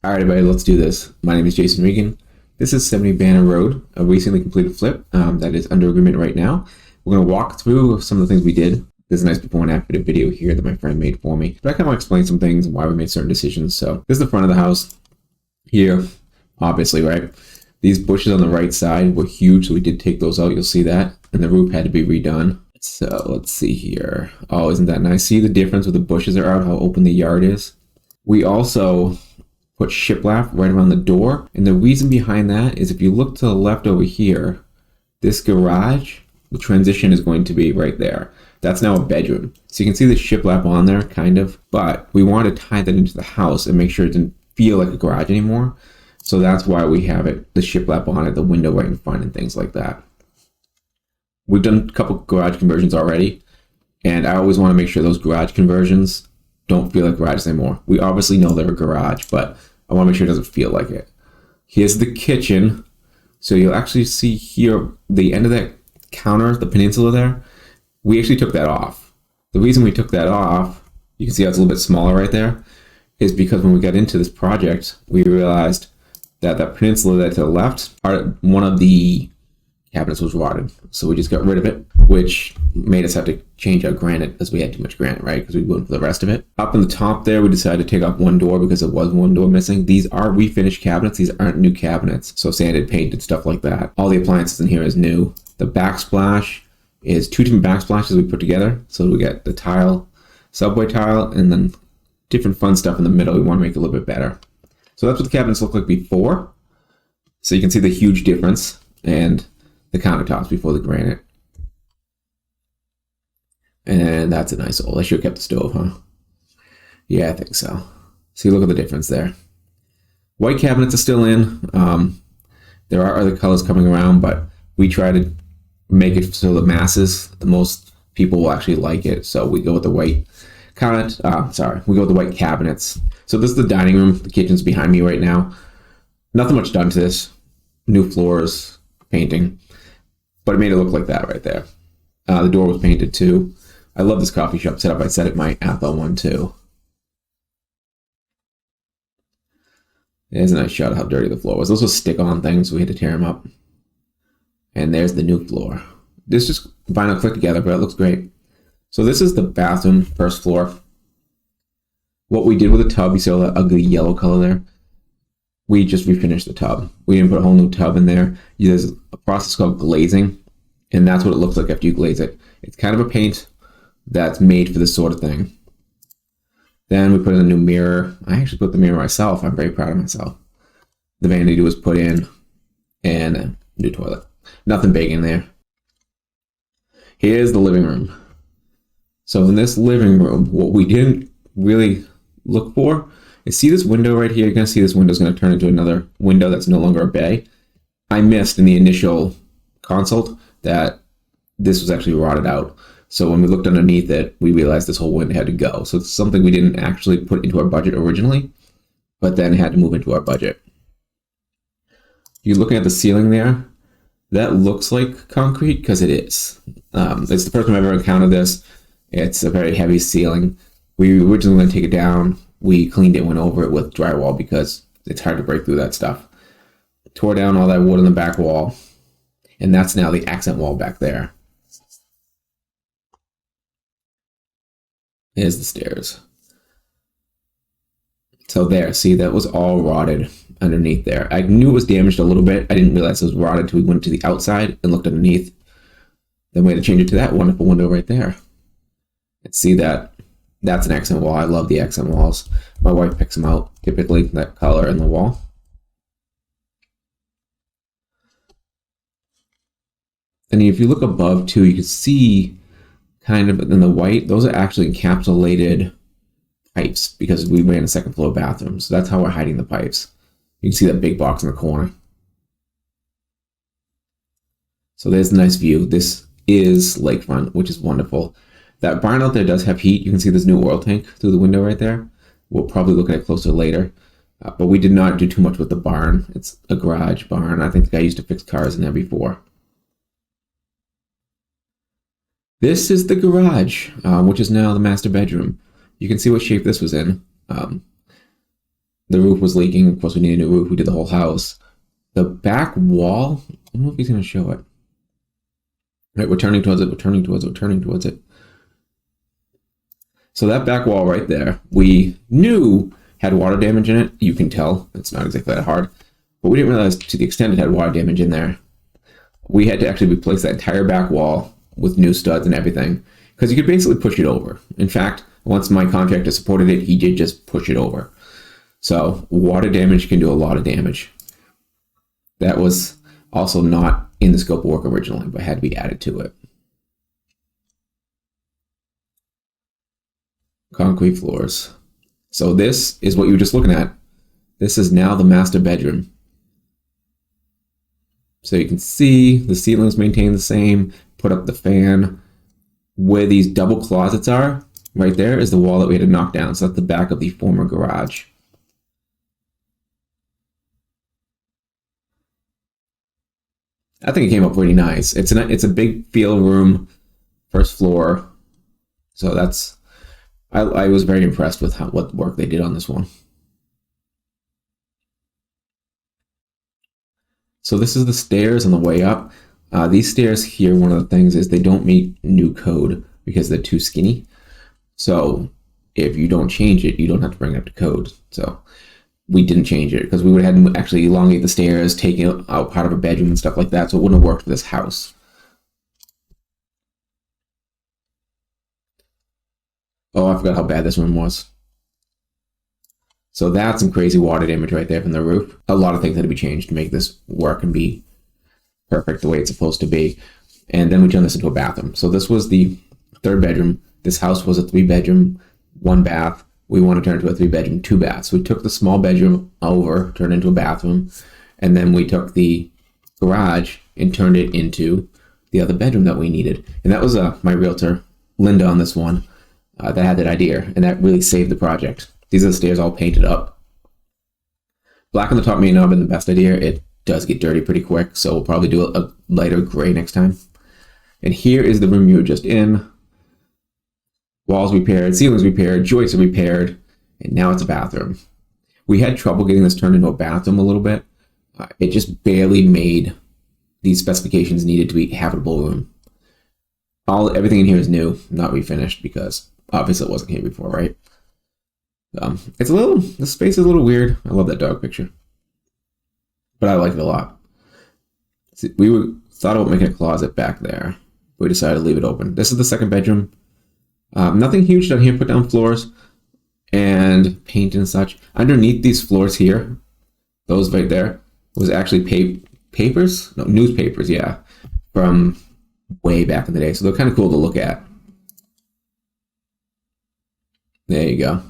Alright everybody, let's do this. My name is Jason Regan. This is 70 Banner Road, a recently completed flip that is under agreement right now. We're going to walk through some of the things we did. There's a nice before and after video here that my friend made for me. But I kind of want to explain some things and why we made certain decisions. So this is the front of the house. Here, obviously, right? These bushes on the right side were huge, so we did take those out. You'll see that. And the roof had to be redone. So let's see here. Oh, isn't that nice? See the difference with the bushes are out, how open the yard is? We also put shiplap right around the door. And the reason behind that is if you look to the left over here, this garage, the transition is going to be right there. That's now a bedroom. So you can see the shiplap on there, kind of, but we want to tie that into the house and make sure it didn't feel like a garage anymore. So that's why we have it, the shiplap on it, the window right in front and things like that. We've done a couple garage conversions already, and I always want to make sure those garage conversions don't feel like garages anymore. We obviously know they're a garage, but I want to make sure it doesn't feel like it. Here's the kitchen. So you'll actually see here, the end of that counter, the peninsula there, we actually took that off. The reason we took that off, you can see how it's a little bit smaller right there, is because when we got into this project, we realized that that peninsula there to the left, one of the cabinets was rotted. So we just got rid of it, which made us have to change our granite because we had too much granite, right? Because we went for the rest of it. Up in the top there, we decided to take off one door because there was one door missing. These are refinished cabinets. These aren't new cabinets. So sanded, painted, stuff like that. All the appliances in here is new. The backsplash is two different backsplashes we put together. So we got the tile, subway tile, and then different fun stuff in the middle. We want to make it a little bit better. So that's what the cabinets look like before. So you can see the huge difference and the countertops before the granite. And that's a nice old. I should have kept the stove, huh? Yeah, I think so. See, look at the difference there. White cabinets are still in. There are other colors coming around, but we try to make it so the masses, the most people will actually like it. So we go with the white we go with the white cabinets. So this is the dining room. The kitchen's behind me right now. Nothing much done to this. New floors, painting. But it made it look like that right there. The door was painted too. I love this coffee shop setup. I set it my Athol one too. There's a nice shot of how dirty the floor was. Those were stick-on things, so we had to tear them up. And there's the new floor. This just vinyl clicked together, but it looks great. So this is the bathroom, first floor. What we did with the tub, you see all that ugly yellow color there? We just refinished the tub. We didn't put a whole new tub in there. There's a process called glazing, and that's what it looks like after you glaze it. It's kind of a paint that's made for this sort of thing. Then we put in a new mirror. I actually put the mirror myself. I'm very proud of myself. The vanity was put in, and a new toilet. Nothing big in there. Here's the living room. So in this living room, what we didn't really look for is, see this window right here? You're going to see this window is going to turn into another window that's no longer a bay. I missed in the initial consult that this was actually rotted out. So when we looked underneath it, we realized this whole window had to go. So it's something we didn't actually put into our budget originally, but then had to move into our budget. You're looking at the ceiling there. That looks like concrete because it is. It's the first time I've ever encountered this. It's a very heavy ceiling. We were originally going to take it down. We cleaned it, went over it with drywall because it's hard to break through that stuff. Tore down all that wood on the back wall. And that's now the accent wall back there. There's the stairs. So there, see, that was all rotted underneath there. I knew it was damaged a little bit. I didn't realize it was rotted until we went to the outside and looked underneath. Then we had to change it to that wonderful window right there. And see that, that's an accent wall. I love the accent walls. My wife picks them out, typically that color in the wall. And if you look above too, you can see kind of in the white, those are actually encapsulated pipes because we ran a second floor bathroom. So that's how we're hiding the pipes. You can see that big box in the corner. So there's a nice view. This is lakefront, which is wonderful. That barn out there does have heat. You can see this new oil tank through the window right there. We'll probably look at it closer later. But we did not do too much with the barn. It's a garage barn. I think the guy used to fix cars in there before. This is the garage, which is now the master bedroom. You can see what shape this was in. The roof was leaking. Of course, we needed a new roof. We did the whole house. The back wall, I don't know if he's going to show it. Right, we're turning towards it. So that back wall right there, we knew had water damage in it. You can tell. It's not exactly that hard. But we didn't realize to the extent it had water damage in there. We had to actually replace that entire back wall with new studs and everything. Because you could basically push it over. In fact, once my contractor supported it, he did just push it over. So water damage can do a lot of damage. That was also not in the scope of work originally, but had to be added to it. Concrete floors. So this is what you were just looking at. This is now the master bedroom. So you can see the ceilings maintain the same. Put up the fan. Where these double closets are, right there is the wall that we had to knock down. So that's the back of the former garage. I think it came up pretty nice. It's a big feel room, first floor. So that's, I was very impressed with what work they did on this one. So this is the stairs on the way up. These stairs here, one of the things is they don't meet new code because they're too skinny. So if you don't change it, you don't have to bring it up to code. So we didn't change it because we would have had to actually elongate the stairs, take out part of a bedroom and stuff like that. So it wouldn't have worked for this house. Oh, I forgot how bad this room was. So that's some crazy water damage right there from the roof. A lot of things had to be changed to make this work and be perfect the way it's supposed to be. And then we turned this into a bathroom. So this was the third bedroom. This house was a 3-bedroom, 1 bath. We want to turn it into a 3-bedroom, 2 baths. So we took the small bedroom over, turned it into a bathroom, and then we took the garage and turned it into the other bedroom that we needed. And that was my realtor, Linda, on this one, that had that idea, and that really saved the project. These are the stairs all painted up. Black on the top may not have been the best idea. It does get dirty pretty quick, so we'll probably do a lighter gray next time. And here is the room you were just in. Walls repaired, ceilings repaired, joists are repaired, and now it's a bathroom. We had trouble getting this turned into a bathroom a little bit. It just barely made these specifications needed to be a habitable room. Everything in here is new, not refinished, because obviously it wasn't here before, right? The space is a little weird. I love that dog picture, but I like it a lot. See, thought about making a closet back there. We decided to leave it open. This is the second bedroom. Nothing huge down here. Put down floors and paint and such. Underneath these floors here, those right there, was actually papers? No, newspapers, yeah, from way back in the day. So they're kind of cool to look at. There you go.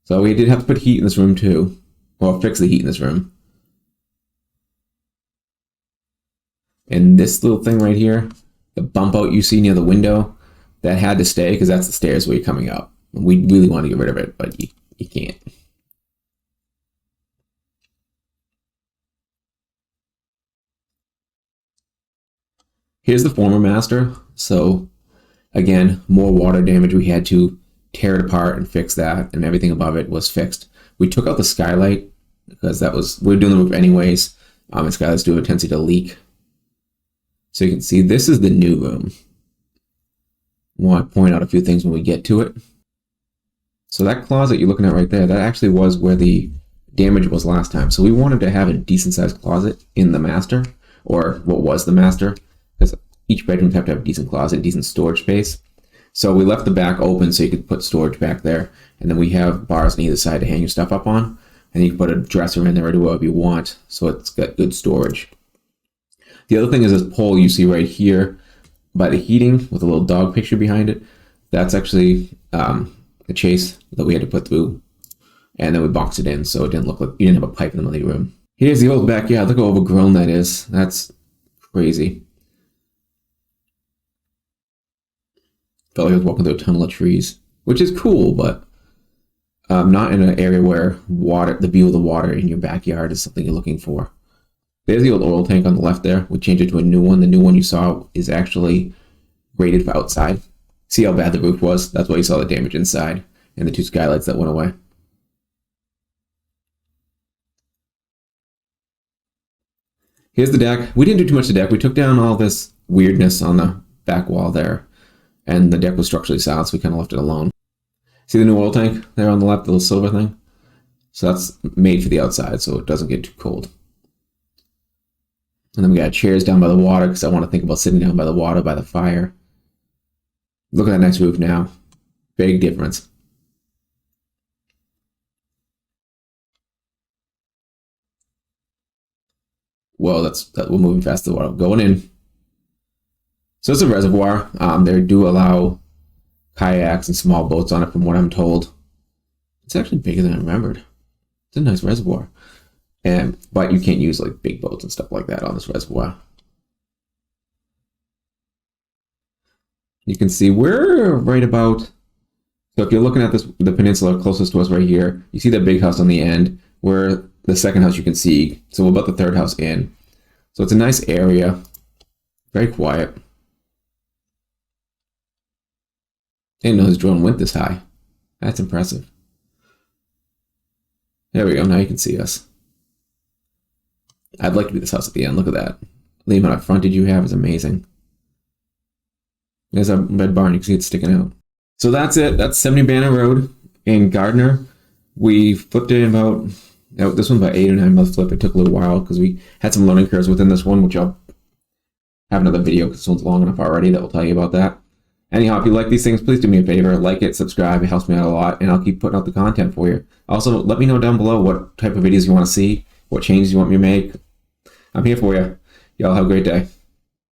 So we did have to put heat in this room too. Or fix the heat in this room. And this little thing right here, the bump out you see near the window, that had to stay because that's the stairs where you're coming up. We really want to get rid of it, but you can't. Here's the former master. So again, more water damage. We had to tear it apart and fix that, and everything above it was fixed. We took out the skylight because we were doing the roof anyways. And skylights do have a tendency to leak. So you can see this is the new room. I want to point out a few things when we get to it. So that closet you're looking at right there, that actually was where the damage was last time. So we wanted to have a decent sized closet in the master, or what was the master, because each bedroom have to have a decent closet, decent storage space. So we left the back open so you could put storage back there. And then we have bars on either side to hang your stuff up on. And you can put a dresser in there or do whatever you want. So it's got good storage. The other thing is this pole you see right here by the heating with a little dog picture behind it. That's actually the chase that we had to put through. And then we boxed it in so it didn't look like you didn't have a pipe in the living room. Here's the old backyard. Look how overgrown that is. That's crazy. Felt like I was walking through a tunnel of trees, which is cool, but not in an area where the view of the water in your backyard is something you're looking for. There's the old oil tank on the left there. We changed it to a new one. The new one you saw is actually rated for outside. See how bad the roof was? That's why you saw the damage inside and the 2 skylights that went away. Here's the deck. We didn't do too much to the deck. We took down all this weirdness on the back wall there, and the deck was structurally sound, so we kind of left it alone. See the new oil tank there on the left, the little silver thing? So that's made for the outside, so it doesn't get too cold. And then we got chairs down by the water, because I want to think about sitting down by the water, by the fire. Look at that nice roof now. Big difference. Whoa, we're moving fast to the water. Going in. So it's a reservoir. They do allow kayaks and small boats on it, from what I'm told. It's actually bigger than I remembered. It's a nice reservoir. But you can't use like big boats and stuff like that on this reservoir. You can see we're right about, so if you're looking at the peninsula closest to us right here, you see that big house on the end. We're the second house you can see, so we're about the third house in. So it's a nice area, very quiet. I didn't know his drone went this high. That's impressive. There we go, now you can see us. I'd like to be this house at the end, look at that. The amount of frontage you have is amazing. There's a red barn, you can see it sticking out. So that's it, that's 70 Banner Road in Gardner. We flipped it in about, this one's about 8 or 9 month flip. It took a little while because we had some learning curves within this one, which I'll have another video because this one's long enough already that will tell you about that. Anyhow, if you like these things, please do me a favor, like it, subscribe, it helps me out a lot, and I'll keep putting out the content for you. Also, let me know down below what type of videos you want to see, what changes you want me to make. I'm here for you. Y'all have a great day.